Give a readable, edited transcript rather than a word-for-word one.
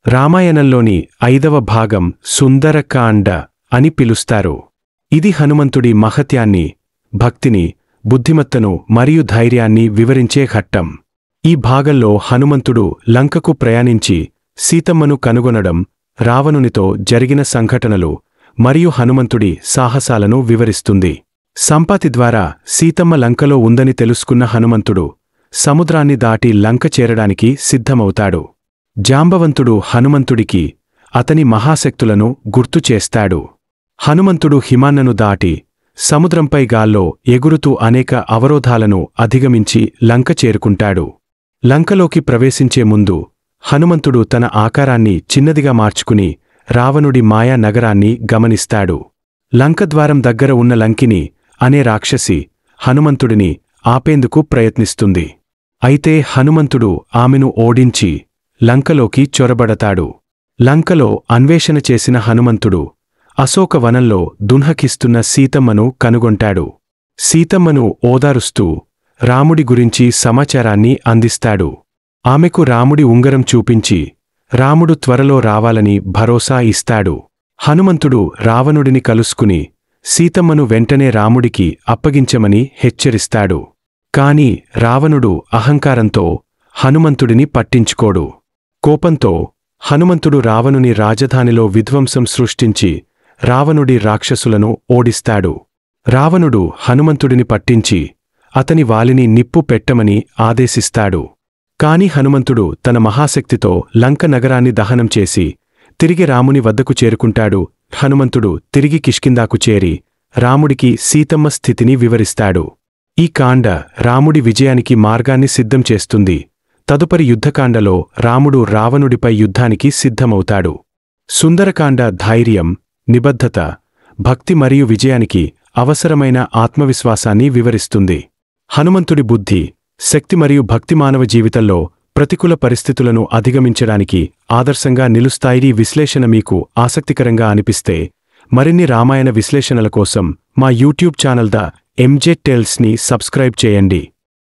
రామాయణంలోని 5వ భాగం సుందరకాండ అని పిలుస్తారు. ఇది హనుమంతుడి మహత్యాన్ని, భక్తిని, బుద్ధిమత్తను మరియు ధైర్యాన్ని వివరించే ఘట్టం. ఈ భాగంలో హనుమంతుడు లంకకు ప్రయాణించి సీతమ్మను కనుగొనడం, రావణునితో జరిగిన సంఘటనలు మరియు హనుమంతుడి సాహసాలను వివరిస్తుంది. సంపాతి ద్వారా సీతమ్మ లంకలో ఉందని తెలుసుకున్న హనుమంతుడు సముద్రాన్ని దాటి లంక చేరడానికి సిద్ధమవుతాడు. జాంబవంతుడు హనుమంతుడికి అతని మహాశక్తులను గుర్తు చేస్తాడు. హనుమంతుడు హిమాన్నను దాటి సముద్రంపై గాల్లో ఎగురుతూ అనేక అవరోధాలను అధిగమించి లంక చేరుకుంటాడు. లంకలోకి ప్రవేశించే ముందు హనుమంతుడు తన ఆకారాన్ని చిన్నదిగా మార్చుకుని రావణుడి మాయా నగరాన్ని గమనిస్తాడు. లంకద్వారం దగ్గర ఉన్న లంకిని అనే రాక్షసి హనుమంతుడిని ఆపేందుకు ప్రయత్నిస్తుంది. అయితే హనుమంతుడు ఆమెను ఓడించి లంకలోకి చొరబడతాడు. లంకలో అన్వేషణ చేసిన హనుమంతుడు అశోకవనంలో దున్హకిస్తున్న సీతమ్మను కనుగొంటాడు. సీతమ్మను ఓదారుస్తూ రాముడి గురించి సమాచారాన్ని అందిస్తాడు. ఆమెకు రాముడి ఉంగరం చూపించి రాముడు త్వరలో రావాలని భరోసా ఇస్తాడు. హనుమంతుడు రావణుడిని కలుసుకుని సీతమ్మను వెంటనే రాముడికి అప్పగించమని హెచ్చరిస్తాడు. కాని రావణుడు అహంకారంతో హనుమంతుడిని పట్టించుకోడు. కోపంతో హనుమంతుడు రావణుని రాజధానిలో విధ్వంసం సృష్టించి రావణుడి రాక్షసులను ఓడిస్తాడు. రావణుడు హనుమంతుడిని పట్టించి అతని వాలిని నిప్పు పెట్టమని ఆదేశిస్తాడు. కాని హనుమంతుడు తన మహాశక్తితో లంక నగరాన్ని దహనం చేసి తిరిగి రాముని వద్దకు చేరుకుంటాడు. హనుమంతుడు తిరిగి కిష్కిందాకు చేరి రాముడికి సీతమ్మ స్థితిని వివరిస్తాడు. ఈ కాండ రాముడి విజయానికి మార్గాన్ని సిద్ధం చేస్తుంది. తదుపరి యుద్ధకాండలో రాముడు రావణుడిపై యుద్ధానికి సిద్ధమవుతాడు. సుందరకాండ ధైర్యం, నిబద్ధత, భక్తి మరియు విజయానికి అవసరమైన ఆత్మవిశ్వాసాన్ని వివరిస్తుంది. హనుమంతుడి బుద్ధి, శక్తి మరియు భక్తి మానవ జీవితంలో ప్రతికూల పరిస్థితులను అధిగమించడానికి ఆదర్శంగా నిలుస్తాయి. ఈ విశ్లేషణ మీకు ఆసక్తికరంగా అనిపిస్తే మరిన్ని రామాయణ విశ్లేషణల కోసం మా యూట్యూబ్ ఛానల్ ద ఎంజే టెల్స్ని సబ్స్క్రైబ్ చేయండి.